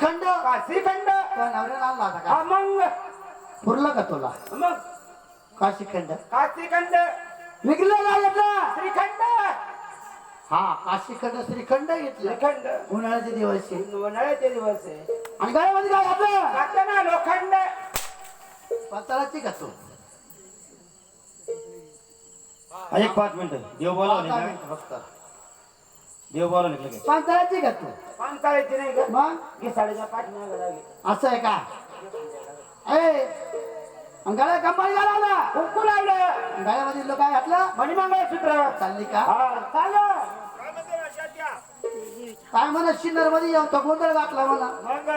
काशीखंड काशीखंड तुला नवऱ्याला आणला होता हा का? मग पुरला का तुला मग काशीखंड काशीखंड विकलं का घेतला? श्रीखंड हा काशीखंड श्रीखंड घेतलं. श्रीखंड उन्हाळ्याचे दिवस आहे. उन्हाळ्याचे दिवस आहे आणि गळ्यामध्ये काय घातलं? घातलं ना लोखंड पाताळाची का तू? एक 5 मिनिटं देव बोलावले पाच ना मिनिटं फक्त. देव बोलावले लगेच पाताळाची का तू? पानताळायची नाही का मग की साडेच्या पाठीमागे लागली असं आहे का? ए आणि गळ्या कंपाळी घालावला. कुंकू लावलं गळ्यामध्ये लोक काय घातलं? मणिमंगळसूत्र चालली का? हा चालेल काय म्हणत शिन्नर मध्ये येऊन तो गोंधळ घातला म्हणा. मग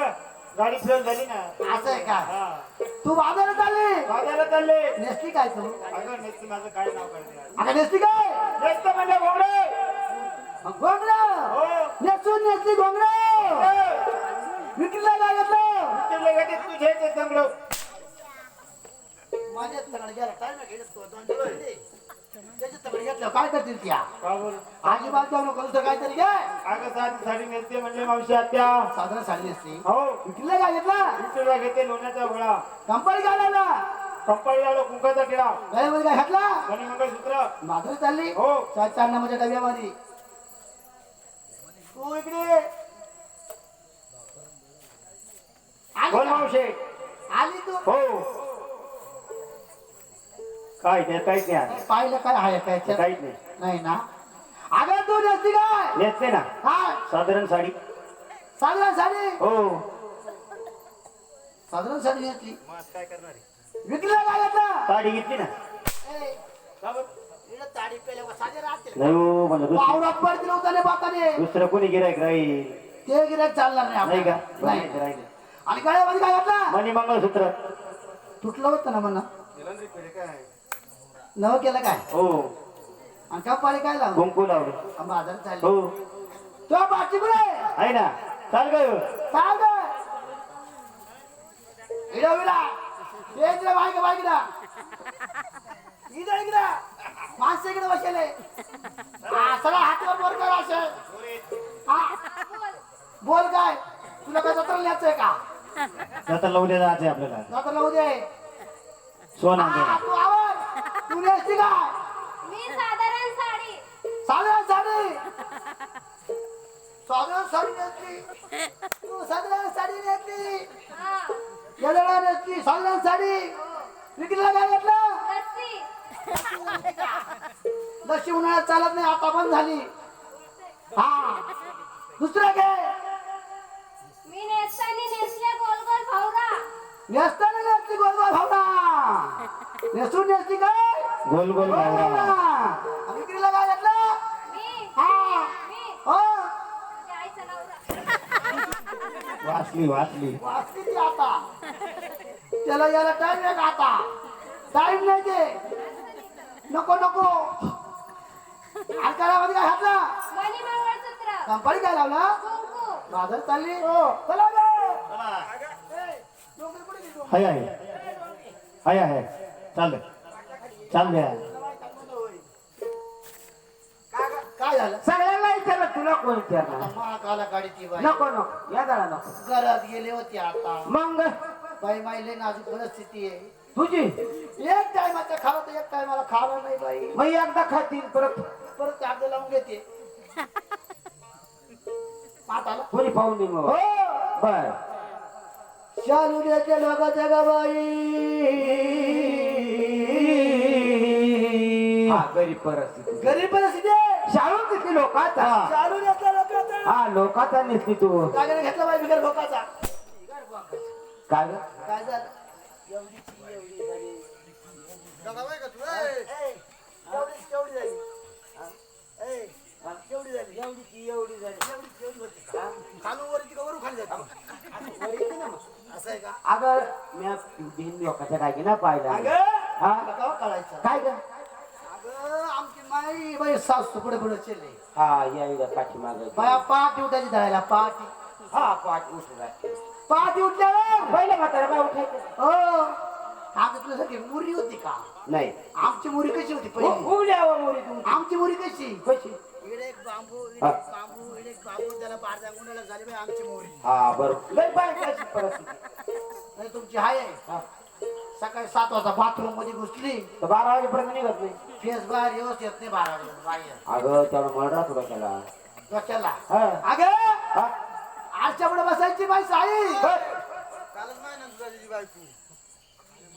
गाडी फेल झाली ना असं आहे का? हा तू बाजारात आली बाजारात चालले नेसली काय तू? अगं नेसती माझं काय नाव करते अगं नेसली काय? नेसत म्हणजे घोडे घोंगडं हो नेसून नेसली घोंगडं विकला काय घेतलं? तुझे गती तुझे ते चांगलं माझ्याच तगड गेला काय ना घेतो दोन दिवस त्याच्या तगड घेतलं काय करतील त्या का बोल अजिबात जाऊ नको दुसरं काहीतरी घे. अगं साधी साडी नेसते म्हणजे मावशी आत्या साधारण साडी असते. हो विकलं काय घेतला? तुला घेते लोण्याचा गोळा कंपनी घालायला कंपनी लावलं कुंकाचा टिळा गळ्यामध्ये काय घातला? मणिमंगळसूत्र माधुरी चालली हो 4 नंबरच्या डब्यामध्ये. तू इकडे आली बोल का? मावशी आली तू हो काय नाही काहीच नाही पाहिलं काय आहे काय त्याच्यात? काहीच नाही नाही ना. अगं तू नेसली काय? नेसते ना काय साधारण साडी साधारण साडी हो साधारण साडी नेसली काय करणार विकलं काय घेतलं? साडी घेतली ना ए, इकडं ताडी पेल्यावर साधी राहते. नाही हो म्हणलं वावरात पडतील होताने बाताने दुसरं कोणी गिरायक राहील ते गिऱ्हाईक चालणार नाही नाही का आपल्याला. नाही राहील आणि गळ्यामध्ये काय घातलं? मणिमंगळसूत्र तुटलं होतं ना म्हणा नवं केलं काय? हो आणि कपाळी काय लावलं? कुंकू लावलं बाजार चालली हो तो पाठी पुढे आहे ना चाल काय काय गं? इकडं विला इकडे बायकडा इकडे माणसं इकडे बसले सगळं हातावर वर कर असे. हा बोल काय तुला काय जत्रा न्यायचंय का? आता लावले जायचंय आपल्याला जत्रा लावू दे. सोना हा, तू आवर तू नेसती काय? मी साधारण साडी साधारण साडी नेसली तू साधारण साडी नेसली हा गेलेला नेसली साधारण साडी विकला काय घेतलं? लस्सी लशी उन्हाळ्यात चालत नाही आता पण झाली. हा दुसरं घे मी नेसतानी नेसले गोल गोल भावरा नेसताना नेसली गोलगोल भावना नेसून नेसली काय? गोल गोल भावरा. विक्रीला काय घेतलं? मी हा मी हो माझ्या आईचा नवरा वाचली वाचली ती आता त्याला याला टाइम आहे का आता? टाइम नाही ते नको आणकारामध्ये काय घातलं? मणी मंगळसूत्र कंपनी काय लावलं? कुंकू बाजार चालली हो चला गं. हाय आहे चाल द्या काय झालं? सगळ्यांना विचारलं तुला कोण विचारणार महाकाला गाडी ती बाई नको नको या जरा नको घरात गेले होते आता मग बाई माईले नाजूक परिस्थिती आहे. तुझी एक टायमाचं खावं तर एक टायमाला खावं नाही बाई मग एकदा खातील परत परत कागद लावून घेते पाठाला कोणी पाहून दे मग हो बर चालू द्यायचे लोकांच्या गा बाई हा गरीब परिस्थिती गरीब परिस्थिती आहे. शाळून घेतली लोकांचा चालू द्यायचा लोकांचा हा लोकांचा नेसली तू कागद घेतला बाई बिगर भोकाचा काय ग? काय झालं एवढी झाली गगाबाई का तू केवढी झाली ए केवढी झाली एवढी झाली होती का? खालून वरती का वरून खाली जाते वर येते ना मग. असं आहे का? अगं मी बिन लोकांच्या काय ना पाहिलं अगं हा तुला केव्हा कळायचं? काय ग अगं आमची माई बाई सासू पुढे पुढे चले हा या पाठीमाग बाया पाठी उठायची धरायला पाठी हा पाठ उठला पाठी उठल्यावर पहिल्या म्हातारा बाय उठायचं हो आमची तुझ्यासाठी मुरी होती का? नाही आमची मुरी कशी होती पहिली? उघड्यावर मोरी तुमची आमची मुरी कशी? कशी इकडे एक बांबू हा. इकडे एक बांबू त्याला बार गुंडाला झाली बाई आमची मोरी हा बरोबर लय बायकाची परिस्थिती नाही तुमची हाय हा. सकाळी 7 वाजता बाथरूम मध्ये घुसली तर 12 वाजेपर्यंत निघत नाही फेस बाहेर येऊच येत नाही 12 वाजता बाहेर अगं त्याला मळरा थोडा केला डोक्याला हा. अगं हा? आरच्या पुढे बसायची बाई साई कालच नाही ना तुझा दिदी बायको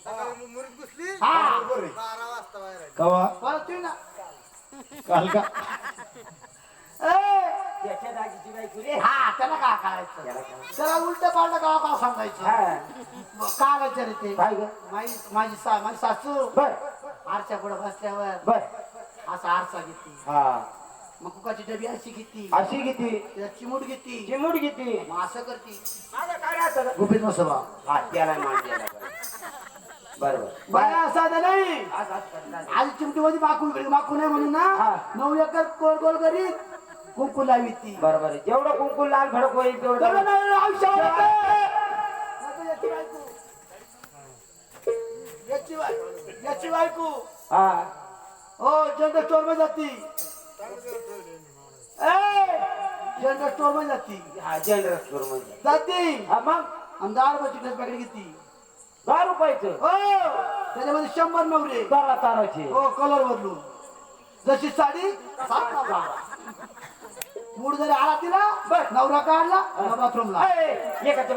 सकाळी मुरीत घुसली हा 12 वाजता बाहेर आली. कवा परत तुम्ही ना काल का ए, त्याच्या दाजीची बायको रे हा त्याला काय करायचं त्याला काय? त्याला उलट पालट गाव सांगायचं हा. का विचार ते काय ग माझी सासू बर आरच्या पुढे बसल्यावर बर असा आरसा घेते हा मग कुकाची डबी अशी घेती अशी किती त्याला चिमूट घेती चिमूट किती मग असं करती माझं काय राहतं ग? गुपित मसोबा हा त्याला मान द्यायला पाहिजे. बरोबर बाया असा नाही असं करणार. आज चिमटीमध्ये माकू इकडे माकू नाही म्हणून हा. ना 9 एकर गोल गोल करीत कुंकू लावी ती बरोबर आहे जेवढं कुंकू लाल भडक होईल तेवढं तेवढं नाही आयुष्यावर नको याची बायको हा हो जनरल स्टोर मध्ये जाती जनरल स्टोर मध्ये जाती हा जनरल स्टोर मध्ये जाती हा मग आणि 10 रुपयाची ड्रेस पॅकेट घेती 10 रुपयाचं हो त्याच्यामध्ये 100 नवरे तारा ताराचे हो कलर बदलून जशी साडी 7 नवरा मूड जरी आला तिला बर. नवरा काढला बाथरूमला एकाच्या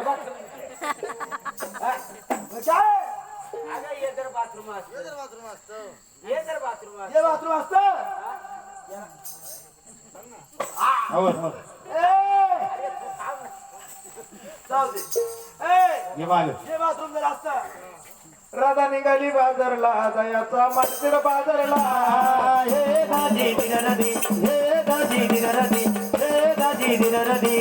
बाथरूम हे जर बाथरूम असतं हे बाथरूम असत हो हो जाऊ दे ये माग हे बाथरूम जर असत राधा निघाली बाजारला दयाचा माणसर बाजारला हे दाजी दिनरदी हे दाजी दिनरदी हे दाजी दिनरदी